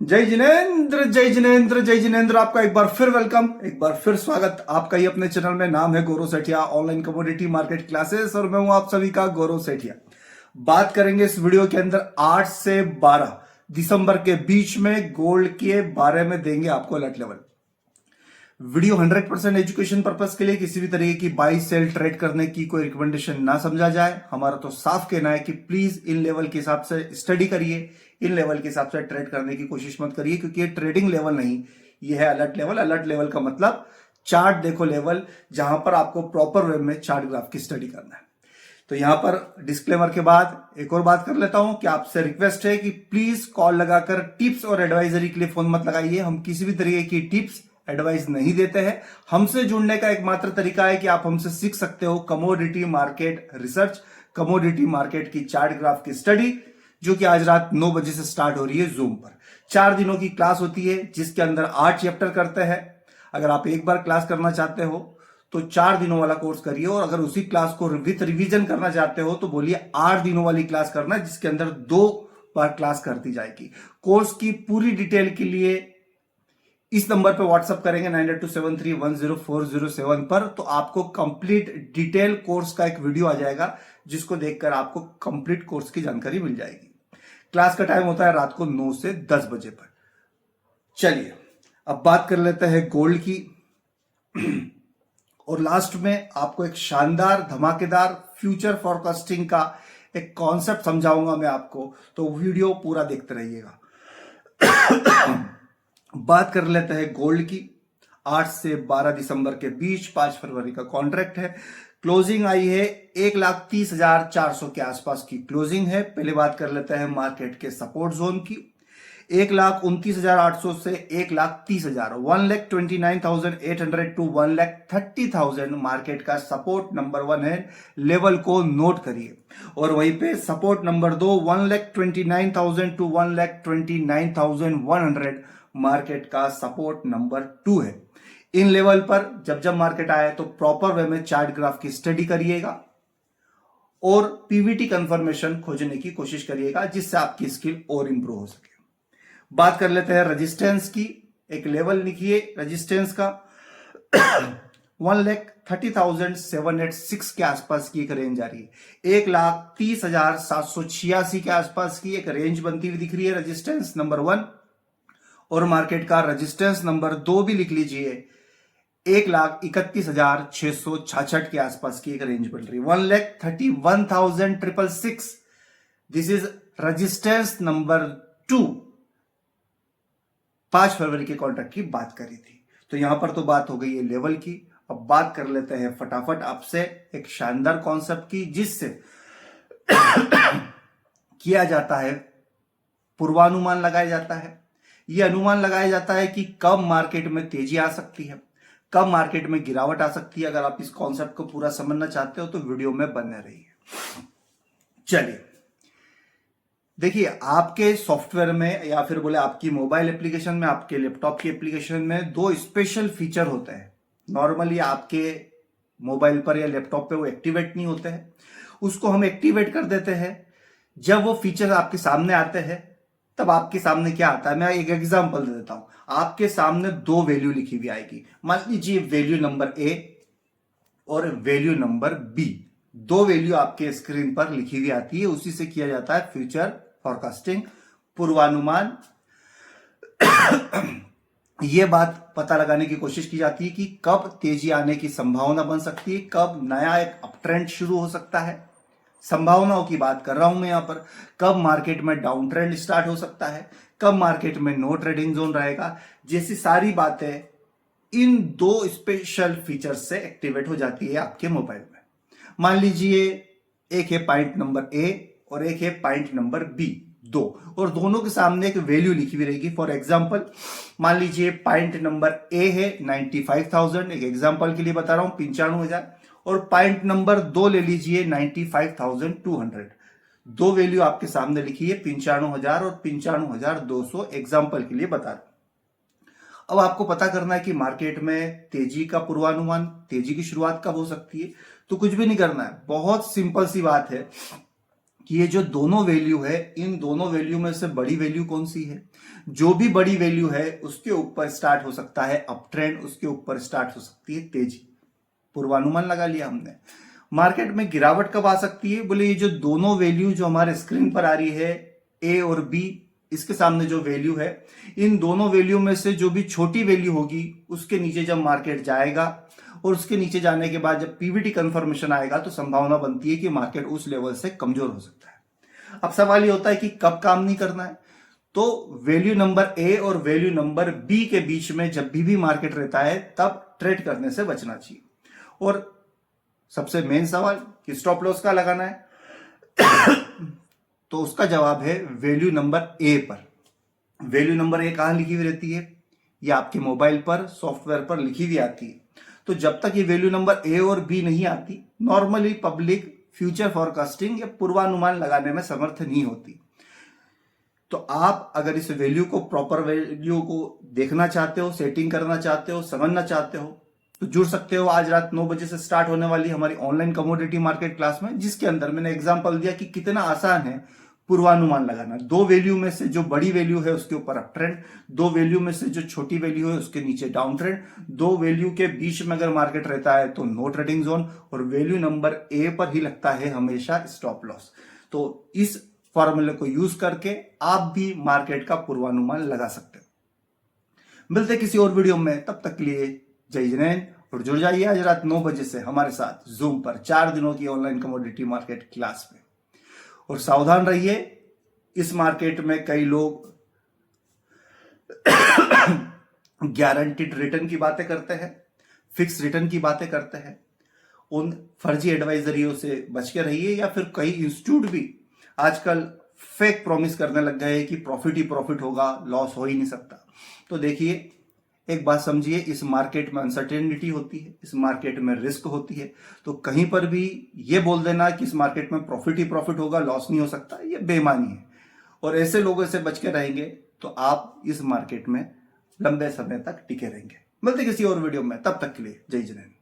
जय जिनेन्द्र जय जिनेन्द्र जय जिनेन्द्र। आपका एक बार फिर वेलकम, एक बार फिर स्वागत आपका ही अपने चैनल में। नाम है Gaurav Sethia, online commodity market classes, और मैं हूं आप सभी का गौरव सेठिया। बात करेंगे इस वीडियो के अंदर 8 से 12 दिसंबर के बीच में गोल्ड के बारे में देंगे आपको alert level. Video 100% education purpose के लिए, किसी भी तरीके की बाई सेल ट्रेड करने की कोई रिकमेंडेशन ना समझा जाए। हमारा तो साफ कहना है कि प्लीज इन लेवल के हिसाब से स्टडी करिए, इन लेवल के हिसाब से ट्रेड करने की कोशिश मत करिए, क्योंकि ये ट्रेडिंग लेवल नहीं, ये है अलर्ट लेवल। अलर्ट लेवल का मतलब चार्ट देखो लेवल, जहां पर आपको प्रॉपर वे में चार्ट ग्राफ की स्टडी करना है। तो यहां पर डिस्क्लेमर के बाद एक और बात कर लेता हूं कि आपसे रिक्वेस्ट है कि प्लीज कॉल लगाकर टिप्स और एडवाइजरी के लिए फोन मत लगाइए। हम किसी भी तरीके की टिप्स एडवाइस नहीं देते हैं। हमसे जुड़ने का एकमात्र तरीका है कि आप हमसे सीख सकते हो commodity market research, commodity market की चार्ट ग्राफ की स्टडी, जो कि आज रात 9 बजे से स्टार्ट हो रही है जूम पर। 4 दिनों की क्लास होती है, जिसके अंदर 8 चैप्टर करते हैं। अगर आप एक बार क्लास करना चाहते हो तो 4 दिनों वाला कोर्स करिए, और अगर उसी क्लास को विथ रिवीजन करना चाहते हो तो बोलिए 8 दिनों वाली क्लास करना, जिसके अंदर 2 बार क्लास करती जाएगी। कोर्स की पूरी डिटेल के लिए इस नंबर पे व्हाट्सअप करेंगे 9827310407 पर, तो आपको कंप्लीट डिटेल कोर्स का एक वीडियो आ जाएगा, जिसको देखकर आपको कंप्लीट कोर्स की जानकारी मिल जाएगी। क्लास का टाइम होता है रात को 9 से 10 बजे पर। चलिए अब बात कर लेते हैं गोल्ड की, और लास्ट में आपको एक शानदार धमाकेदार फ्यूचर फोरकास्टिंग का एक कॉन्सेप्ट समझाऊंगा मैं आपको, तो वीडियो पूरा देखते रहिएगा। बात कर लेते हैं गोल्ड की। 8 से 12 दिसंबर के बीच 5 फरवरी का कॉन्ट्रैक्ट है। क्लोजिंग आई है 1,30,400 के आसपास की क्लोजिंग है। पहले बात कर लेते हैं मार्केट के सपोर्ट जोन की। 1,29,800 से 1,30,000, 1,29,800 टू 1,30,000 मार्केट का सपोर्ट नंबर 1 है। लेवल को नोट करिए। और वहीं पे सपोर्ट नंबर 2 1,29,000 टू 1,29,100 मार्केट का सपोर्ट नंबर 2 है। इन लेवल पर जब जब मार्केट आए तो प्रॉपर वे में चार्ट ग्राफ की स्टडी करिएगा और पीवीटी कंफर्मेशन खोजने की कोशिश करिएगा, जिससे आपकी स्किल और इंप्रूव हो सके। बात कर लेते हैं रेजिस्टेंस की। एक लेवल लिखिए रेजिस्टेंस का 1,30,786 के आसपास की एक रेंज आ रही है। 1,30,786 के आसपास की एक रेंज बनती हुई दिख रही है, रेजिस्टेंस नंबर 1। और मार्केट का रेजिस्टेंस नंबर 2 भी लिख लीजिए, 1,31,666 के आसपास की एक रेंज बन रही है। 1,31,666, दिस इज रेजिस्टेंस नंबर 2। 5 फरवरी के कॉन्ट्रैक्ट की बात करी थी। तो यहां पर तो बात हो गई है लेवल की। अब बात कर लेते हैं फटाफट आपसे एक शानदार कॉन्सेप्ट की, जिससे किया जाता है पूर्वानुमान लगाया जाता है। यह अनुमान लगाया जाता है कि कब मार्केट में तेजी आ सकती है, कब मार्केट में गिरावट आ सकती है। अगर आप इस कॉन्सेप्ट को पूरा समझना चाहते हो तो वीडियो में बने रहिए। चलिए देखिए, आपके सॉफ्टवेयर में या फिर बोले आपकी मोबाइल एप्लीकेशन में, आपके लैपटॉप की एप्लीकेशन में 2 स्पेशल फीचर होते हैं। नॉर्मली आपके मोबाइल पर या लैपटॉप पे वो एक्टिवेट नहीं होते हैं, उसको हम एक्टिवेट कर देते हैं। जब वो फीचर आपके सामने आते हैं तब आपके सामने क्या आता है, मैं एक एग्जांपल दे देता हूं। आपके सामने 2 वैल्यू लिखी हुई आएगी। मान लीजिए वैल्यू नंबर ए और वैल्यू नंबर बी, 2 वैल्यू आपके स्क्रीन पर लिखी हुई आती है। उसी से किया जाता है फ्यूचर फोरकास्टिंग, पूर्वानुमान। यह बात पता लगाने की कोशिश की जाती है कि कब तेजी आने की संभावना बन सकती है, कब नया एक अप ट्रेंड शुरू हो सकता है। संभावनाओं की बात कर रहा हूं मैं यहां पर। कब मार्केट में डाउन ट्रेंड स्टार्ट हो सकता है, कब मार्केट में नो ट्रेडिंग जोन रहेगा, जैसी सारी बातें इन 2 स्पेशल फीचर्स से एक्टिवेट हो जाती है आपके मोबाइल में। मान लीजिए एक है पॉइंट नंबर ए और एक है पॉइंट नंबर बी, 2, और दोनों के सामने एक वैल्यू लिखी हुई रहेगी। फॉर एग्जांपल मान लीजिए पॉइंट नंबर ए है 95,000, एक एग्जांपल के लिए बता रहा हूं, 95,000, और पॉइंट नंबर 2 ले लीजिए 95,200। 2 वैल्यू आपके सामने लिखी है, 95,000 और 95,200, एग्जाम्पल के लिए बता रहा हूं। अब आपको पता करना है कि मार्केट में तेजी का पूर्वानुमान, तेजी की शुरुआत कब हो सकती है। तो कुछ भी नहीं करना है, बहुत सिंपल सी बात है कि ये जो दोनों वैल्यू है, इन दोनों वैल्यू में से बड़ी वैल्यू कौन सी है। जो भी बड़ी वैल्यू है उसके ऊपर स्टार्ट हो सकता है अप ट्रेंड, उसके ऊपर स्टार्ट हो सकती है तेजी। पूर्वानुमान लगा लिया हमने। मार्केट में गिरावट कब आ सकती है, बोले ये जो दोनों वैल्यू जो हमारे स्क्रीन पर आ रही है, ए और बी, इसके सामने जो वैल्यू है, इन दोनों वैल्यू में से जो भी छोटी वैल्यू होगी उसके नीचे जब मार्केट जाएगा और उसके नीचे जाने के बाद जब पीवीटी कंफर्मेशन आएगा तो संभावना बनती है कि मार्केट उस लेवल से कमजोर हो सकता है। अब सवाल ये होता है कि कब काम नहीं करना है। तो वैल्यू नंबर ए और वैल्यू नंबर बी के बीच में जब भी मार्केट रहता है तब ट्रेड करने से बचना चाहिए। और सबसे मेन सवाल कि स्टॉप लॉस का लगाना है तो उसका जवाब है वैल्यू नंबर ए पर। वैल्यू नंबर ए कहां लिखी हुई रहती है, ये आपके मोबाइल पर सॉफ्टवेयर पर लिखी हुई आती है। तो जब तक ये वैल्यू नंबर ए और बी नहीं आती, नॉर्मली पब्लिक फ्यूचर फॉरकास्टिंग या पूर्वानुमान लगाने में समर्थ नहीं होती। तो आप अगर इस वैल्यू को, प्रॉपर वैल्यू को देखना चाहते हो, सेटिंग करना चाहते हो, समझना चाहते हो, तो जुड़ सकते हो आज रात 9 बजे से स्टार्ट होने वाली हमारी ऑनलाइन कमोडिटी मार्केट क्लास में, जिसके अंदर मैंने एग्जांपल दिया कि कितना आसान है पूर्वानुमान लगाना। दो वैल्यू में से जो बड़ी वैल्यू है उसके ऊपर अप ट्रेंड, दो वैल्यू में से जो छोटी वैल्यू है उसके नीचे डाउन ट्रेंड, दो वैल्यू के बीच में अगर मार्केट रहता है तो नो ट्रेडिंग जोन, और वैल्यू नंबर ए पर ही लगता है हमेशा स्टॉप लॉस। तो इस फॉर्मूले को यूज करके आप भी मार्केट का पूर्वानुमान लगा सकते हो। मिलते किसी और वीडियो में, तब तक के लिए जय जिनेंद्र, और जुड़ जाइए आज रात 9 बजे से हमारे साथ जूम पर 4 दिनों की ऑनलाइन कमोडिटी मार्केट क्लास में। और सावधान रहिए, इस मार्केट में कई लोग गारंटीड रिटर्न की बातें करते हैं, फिक्स रिटर्न की बातें करते हैं। उन फर्जी एडवाइजरियों से बच के रहिए, या फिर कई इंस्टीट्यूट भी आजकल फेक प्रॉमिस करने लग गए कि प्रॉफिट ही प्रॉफिट होगा, लॉस हो ही नहीं सकता। तो देखिए, एक बात समझिए, इस मार्केट में अनसर्टेनिटी होती है, इस मार्केट में रिस्क होती है। तो कहीं पर भी ये बोल देना कि इस मार्केट में प्रॉफिट ही प्रॉफिट होगा, लॉस नहीं हो सकता, ये बेईमानी है। और ऐसे लोगों से बच के रहेंगे तो आप इस मार्केट में लंबे समय तक टिके रहेंगे। मिलते किसी और वीडियो में, तब तक के लिए जय जिनेंद्र।